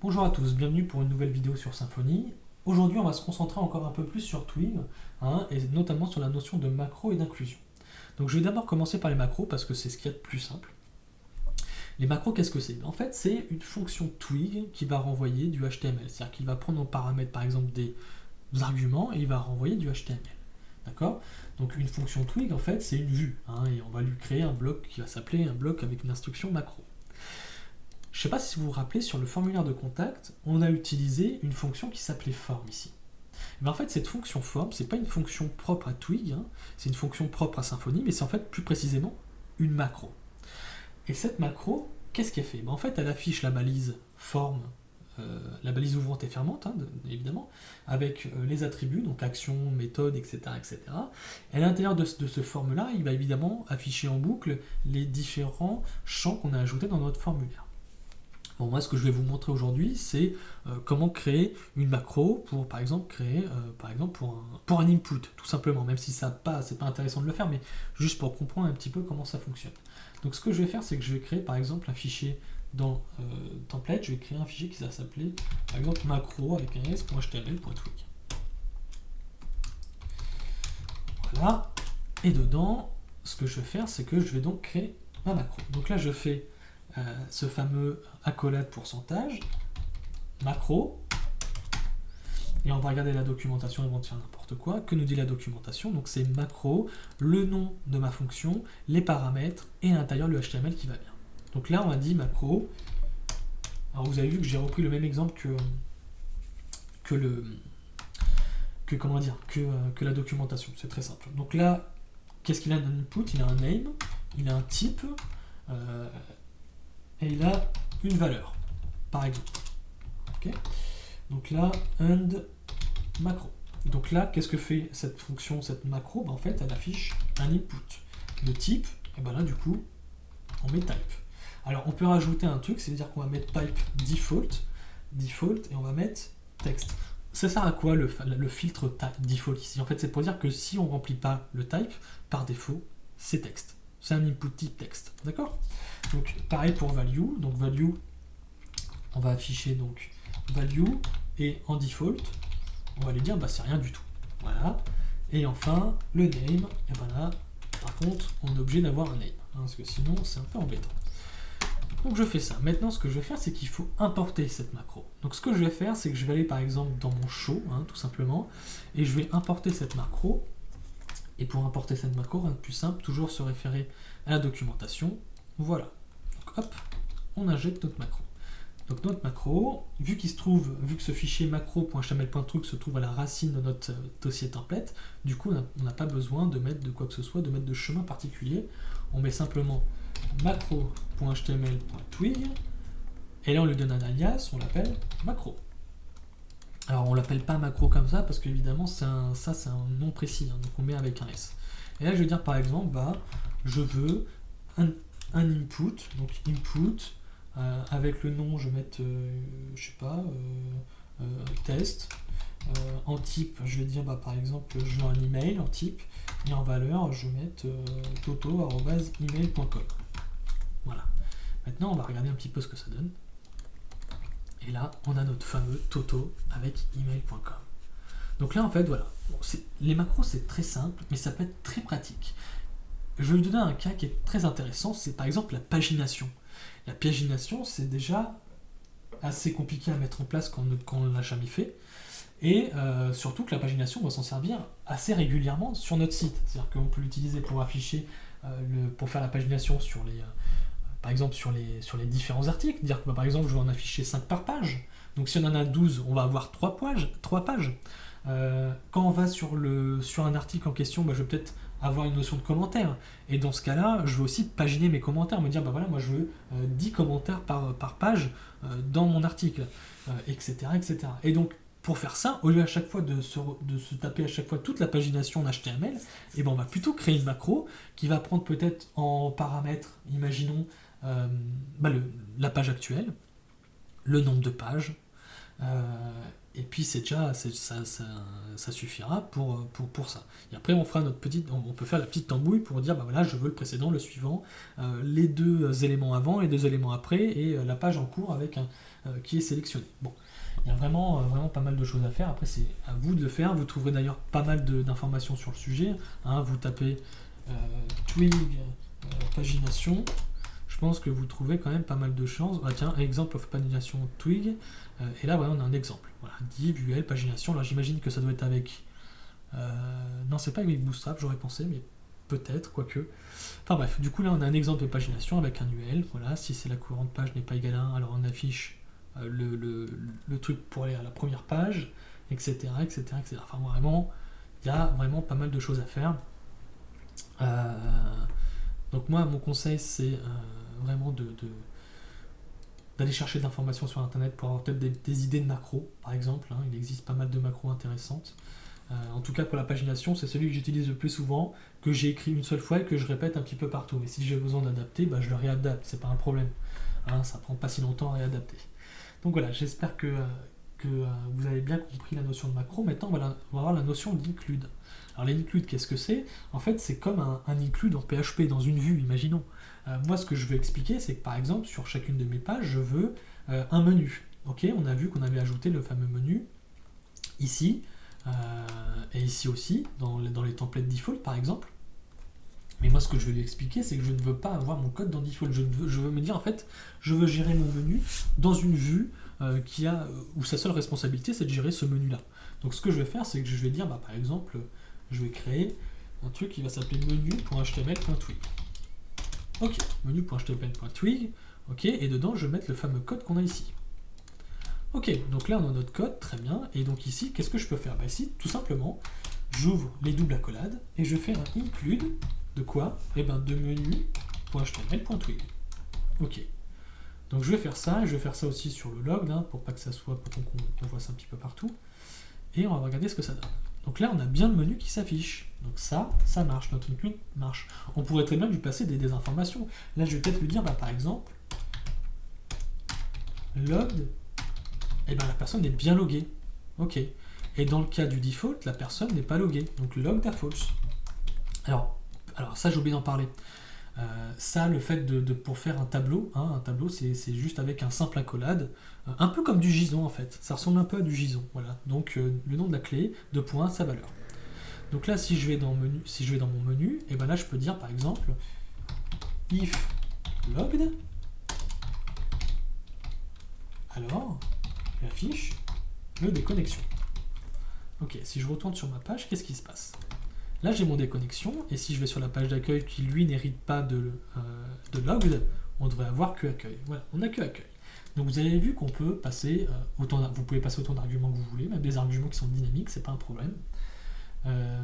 Bonjour à tous, bienvenue pour une nouvelle vidéo sur Symfony. Aujourd'hui, on va se concentrer encore un peu plus sur Twig, et notamment sur la notion de macro et d'inclusion. Donc je vais d'abord commencer par les macros parce que c'est ce qu'il y a de plus simple. Les macros, qu'est-ce que c'est? En fait, c'est une fonction Twig qui va renvoyer du HTML. C'est-à-dire qu'il va prendre en paramètre, par exemple, des arguments et il va renvoyer du HTML. D'accord? Donc une fonction Twig, en fait, c'est une vue, et on va lui créer un bloc qui va s'appeler un bloc avec une instruction macro. Je ne sais pas si vous vous rappelez, sur le formulaire de contact, on a utilisé une fonction qui s'appelait form ici. Mais en fait, cette fonction form, ce n'est pas une fonction propre à Twig, c'est une fonction propre à Symfony, mais c'est en fait plus précisément une macro. Et cette macro, qu'est-ce qu'elle fait? En fait, elle affiche la balise form, la balise ouvrante et fermante, évidemment, avec les attributs, donc action, méthode, etc. etc. Et à l'intérieur de ce form-là, il va évidemment afficher en boucle les différents champs qu'on a ajoutés dans notre formulaire. Bon, moi, ce que je vais vous montrer aujourd'hui, c'est comment créer une macro pour, par exemple, pour un input, tout simplement, même si c'est pas intéressant de le faire, mais juste pour comprendre un petit peu comment ça fonctionne. Donc, ce que je vais faire, c'est que je vais créer, par exemple, un fichier dans template, je vais créer un fichier qui va s'appeler, par exemple, macro avec un s.html.twig. Voilà. Et dedans, ce que je vais faire, c'est que je vais donc créer ma macro. Donc là, je fais ce fameux accolade pourcentage, macro, et on va regarder la documentation avant de faire n'importe quoi. Que nous dit la documentation? Donc c'est macro, le nom de ma fonction, les paramètres, et à l'intérieur le HTML qui va bien. Donc là on a dit macro. Alors vous avez vu que j'ai repris le même exemple que la documentation, c'est très simple. Donc là, qu'est-ce qu'il a d'un input? Il a un name, il a un type, et il a une valeur, par exemple. Okay. Donc là, and macro. Donc là, qu'est-ce que fait cette fonction, cette macro? En fait, elle affiche un input. Le type, et ben là, du coup, on met type. Alors, on peut rajouter un truc, c'est-à-dire qu'on va mettre type default, et on va mettre texte. Ça sert à quoi le filtre default ici? En fait, c'est pour dire que si on ne remplit pas le type, par défaut, c'est texte. C'est un input type texte, d'accord? Donc pareil pour value, donc value, on va afficher donc value, et en default, on va lui dire c'est rien du tout. Voilà. Et enfin, le name, et voilà, par contre, on est obligé d'avoir un name, parce que sinon c'est un peu embêtant. Donc je fais ça. Maintenant, ce que je vais faire, c'est qu'il faut importer cette macro. Donc ce que je vais faire, c'est que je vais aller par exemple dans mon show, tout simplement, et je vais importer cette macro. Et pour importer cette macro, rien de plus simple, toujours se référer à la documentation. Voilà. Donc hop, on injecte notre macro. Donc notre macro, vu que ce fichier macro.html.truc se trouve à la racine de notre dossier template, du coup on n'a pas besoin de mettre de quoi que ce soit, de mettre de chemin particulier. On met simplement macro.html.twig, et là on lui donne un alias, on l'appelle macro. Alors on l'appelle pas macro comme ça parce qu'évidemment c'est un nom précis, donc on met avec un S. Et là je vais dire par exemple, je veux un input, donc input, avec le nom je vais mettre, test, en type je vais dire par exemple je veux un email en type, et en valeur je vais mettre toto@email.com. Voilà. Maintenant on va regarder un petit peu ce que ça donne. Et là, on a notre fameux Toto avec email.com. Donc là, en fait, voilà. Les macros, c'est très simple, mais ça peut être très pratique. Je vais vous donner un cas qui est très intéressant, c'est par exemple la pagination. La pagination, c'est déjà assez compliqué à mettre en place quand on ne l'a jamais fait. Et surtout que la pagination, on va s'en servir assez régulièrement sur notre site. C'est-à-dire qu'on peut l'utiliser pour afficher, pour faire la pagination sur les... par exemple sur les différents articles, dire que par exemple je vais en afficher 5 par page, donc si on en a 12, on va avoir 3 pages. Quand on va sur un article en question, je vais peut-être avoir une notion de commentaire, et dans ce cas-là, je vais aussi paginer mes commentaires, me dire voilà, moi je veux 10 commentaires par page dans mon article, etc., etc. Et donc pour faire ça, au lieu à chaque fois de se taper à chaque fois toute la pagination en HTML, on va plutôt créer une macro qui va prendre peut-être en paramètres, imaginons, la page actuelle, le nombre de pages, Et puis c'est déjà, ça suffira pour ça. Et après on fera on peut faire la petite tambouille pour dire bah voilà, je veux le précédent, le suivant, les deux éléments avant, les deux éléments après, et la page en cours avec qui est sélectionné. Bon, il y a vraiment pas mal de choses à faire. Après c'est à vous de le faire. Vous trouverez d'ailleurs pas mal d'informations sur le sujet. Hein, vous tapez Twig pagination. Je pense que vous trouvez quand même pas mal de chances. Ah tiens, exemple of pagination Twig. Et là, voilà, on a un exemple. Voilà, div, UL, pagination. Alors j'imagine que ça doit être avec... non, c'est pas avec Bootstrap, j'aurais pensé, mais peut-être, quoique. Enfin bref, du coup là, on a un exemple de pagination avec un UL. Voilà, si c'est la courante page n'est pas égale à 1, alors on affiche le truc pour aller à la première page, etc., etc., etc. Enfin vraiment, il y a vraiment pas mal de choses à faire. Donc moi, mon conseil, c'est vraiment d'aller chercher de l'information sur internet pour avoir peut-être des idées de macros, par exemple. Hein. Il existe pas mal de macros intéressantes. En tout cas pour la pagination, c'est celui que j'utilise le plus souvent, que j'ai écrit une seule fois et que je répète un petit peu partout. Mais si j'ai besoin d'adapter, bah, je le réadapte, c'est pas un problème. Hein, ça prend pas si longtemps à réadapter. Donc voilà, j'espère que vous avez bien compris la notion de macro. Maintenant, on va voir la notion d'include. Alors l'include, qu'est-ce que c'est? En fait, c'est comme un include en PHP, dans une vue, imaginons. Moi, ce que je veux expliquer, c'est que par exemple, sur chacune de mes pages, je veux un menu. Ok, on a vu qu'on avait ajouté le fameux menu ici, et ici aussi, dans les templates default, par exemple. Mais moi, ce que je vais lui expliquer, c'est que je ne veux pas avoir mon code dans default. Je veux me dire, en fait, je veux gérer mon menu dans une vue où sa seule responsabilité, c'est de gérer ce menu-là. Donc, ce que je vais faire, c'est que je vais dire, bah, par exemple, je vais créer un truc qui va s'appeler menu.html.twig. Ok, menu.html.twig, ok, et dedans, je vais mettre le fameux code qu'on a ici. Ok, donc là, on a notre code, très bien, et donc ici, qu'est-ce que je peux faire? Bah ici, tout simplement, j'ouvre les doubles accolades, et je fais un include de quoi? Eh ben, de menu.html.twig. Ok. Donc je vais faire ça, et je vais faire ça aussi sur le log, hein, pour pas que ça soit, pour qu'on voit ça un petit peu partout. Et on va regarder ce que ça donne. Donc là, on a bien le menu qui s'affiche. Donc ça marche, notre include marche. On pourrait très bien lui passer des informations. Là, je vais peut-être lui dire, bah, par exemple, logged, et ben la personne est bien loguée. Ok. Et dans le cas du default, la personne n'est pas loguée. Donc logged à false. Alors ça, j'ai oublié d'en parler. Ça, le fait pour faire un tableau, hein, un tableau, c'est juste avec un simple accolade, un peu comme du JSON en fait. Ça ressemble un peu à du JSON. Voilà. Donc le nom de la clé, sa valeur. Donc là, si je vais dans mon menu, et ben là, je peux dire par exemple if logged. Alors, j'affiche le déconnexion. Ok, si je retourne sur ma page, qu'est-ce qui se passe? Là, j'ai mon déconnexion, et si je vais sur la page d'accueil qui, lui, n'hérite pas de logged, on devrait avoir que accueil. Voilà, on n'a que accueil. Donc vous avez vu qu'on peut passer vous pouvez passer autant d'arguments que vous voulez, même des arguments qui sont dynamiques, c'est pas un problème.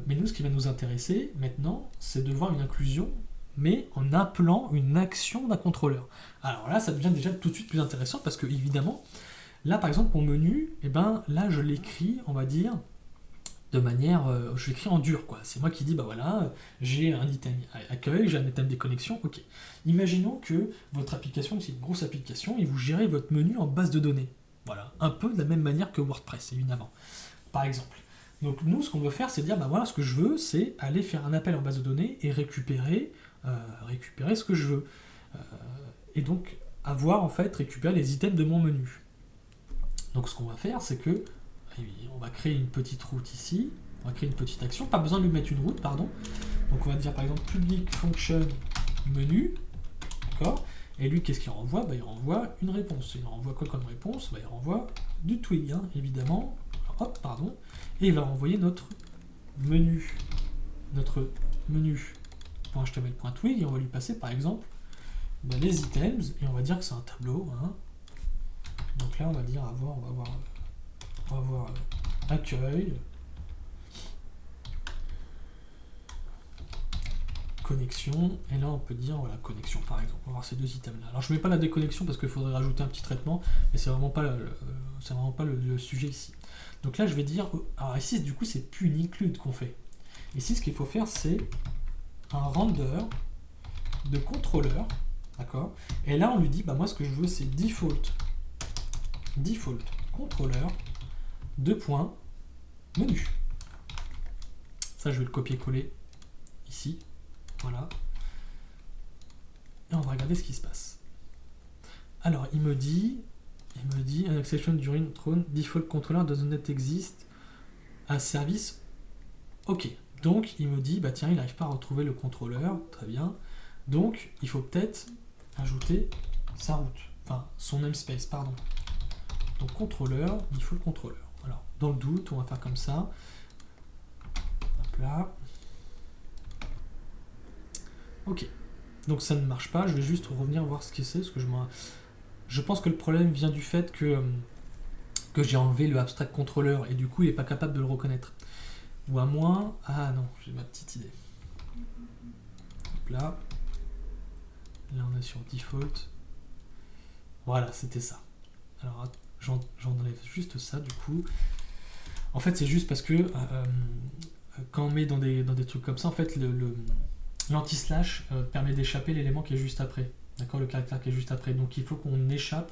Mais nous, ce qui va nous intéresser maintenant, c'est de voir une inclusion, mais en appelant une action d'un contrôleur. Alors là, ça devient déjà tout de suite plus intéressant, parce que évidemment, là, par exemple, mon menu, eh ben, là, je l'écris, on va dire, de manière, je l'écris en dur, quoi. C'est moi qui dis, bah voilà, j'ai un item accueil, j'ai un item déconnexion, ok. Imaginons que votre application, c'est une grosse application, et vous gérez votre menu en base de données. Voilà, un peu de la même manière que WordPress, évidemment, par exemple. Donc nous, ce qu'on veut faire, c'est dire, bah voilà, ce que je veux, c'est aller faire un appel en base de données et récupérer ce que je veux. Et donc, récupérer les items de mon menu. Donc ce qu'on va faire, c'est que on va créer une petite route ici, on va créer une petite action, pas besoin de lui mettre une route, pardon. Donc on va dire par exemple public function menu, d'accord? Et lui, qu'est-ce qu'il renvoie? Bah, il renvoie une réponse. Il renvoie quoi comme réponse? Bah, il renvoie du twig, hein, évidemment. Hop, pardon. Et il va renvoyer notre menu.html.twig, et on va lui passer par exemple les items, et on va dire que c'est un tableau, hein. Donc là, on va dire on va avoir accueil, connexion, et là on peut dire voilà, connexion par exemple. On va voir ces deux items là. Alors je mets pas la déconnexion parce qu'il faudrait rajouter un petit traitement, mais c'est vraiment pas le sujet ici. Donc là je vais dire, alors ici du coup c'est plus une include qu'on fait. Ici ce qu'il faut faire c'est un render de contrôleur, d'accord? Et là on lui dit bah moi ce que je veux c'est default contrôleur, deux points, menu. Ça, je vais le copier-coller ici. Voilà. Et on va regarder ce qui se passe. Alors, il me dit, an exception during thrown default controller does not exist as service. Ok. Donc, il me dit, bah tiens, il n'arrive pas à retrouver le contrôleur. Très bien. Donc, il faut peut-être ajouter sa route. Enfin, son namespace, pardon. Donc, contrôleur, default contrôleur. Alors, dans le doute, on va faire comme ça. Hop là. Ok. Donc, ça ne marche pas. Je vais juste revenir voir ce que c'est, parce que je pense que le problème vient du fait que j'ai enlevé le abstract controller et du coup il n'est pas capable de le reconnaître. Ou à moins... Ah non, j'ai ma petite idée. Hop là. Là on est sur default. Voilà, c'était ça. Alors j'enlève juste ça du coup. En fait c'est juste parce que quand on met dans des trucs comme ça, en fait l'anti-slash permet d'échapper l'élément qui est juste après. D'accord, le caractère qui est juste après. Donc il faut qu'on échappe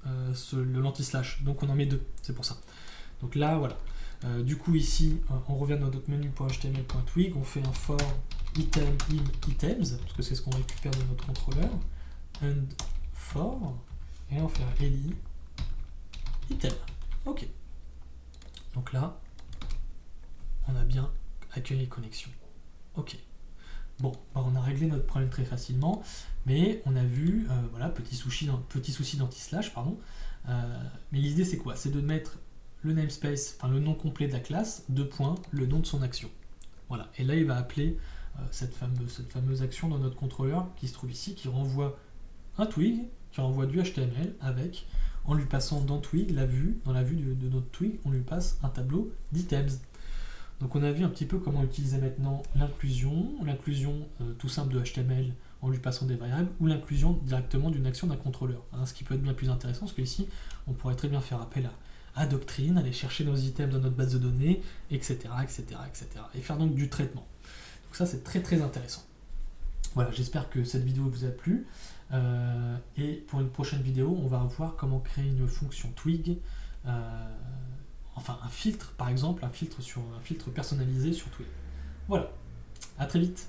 l'anti-slash. Donc on en met deux, c'est pour ça. Donc là, voilà. Du coup ici, on revient dans notre menu.html.twig, on fait un for item in items, parce que c'est ce qu'on récupère de notre contrôleur, and for, et on fait un li item. Ok. Donc là, on a bien accueilli connexion. Ok. Bon, bah on a réglé notre problème très facilement, mais on a vu, voilà, petit souci d'anti-slash, pardon. Mais l'idée c'est quoi? C'est de mettre le namespace, enfin le nom complet de la classe, deux points, le nom de son action. Voilà, et là il va appeler cette fameuse action dans notre contrôleur qui se trouve ici, qui renvoie un twig, qui renvoie du HTML avec, en lui passant dans twig, dans la vue de notre twig, on lui passe un tableau d'items. Donc on a vu un petit peu comment utiliser maintenant l'inclusion tout simple de HTML en lui passant des variables, ou l'inclusion directement d'une action d'un contrôleur. Hein, ce qui peut être bien plus intéressant, parce qu'ici, on pourrait très bien faire appel à Doctrine, aller chercher nos items dans notre base de données, etc., etc., etc. et faire donc du traitement. Donc ça, c'est très très intéressant. Voilà, j'espère que cette vidéo vous a plu. Et pour une prochaine vidéo, on va voir comment créer une fonction Twig, enfin un filtre par exemple, un filtre personnalisé sur Twig. Voilà, à très vite.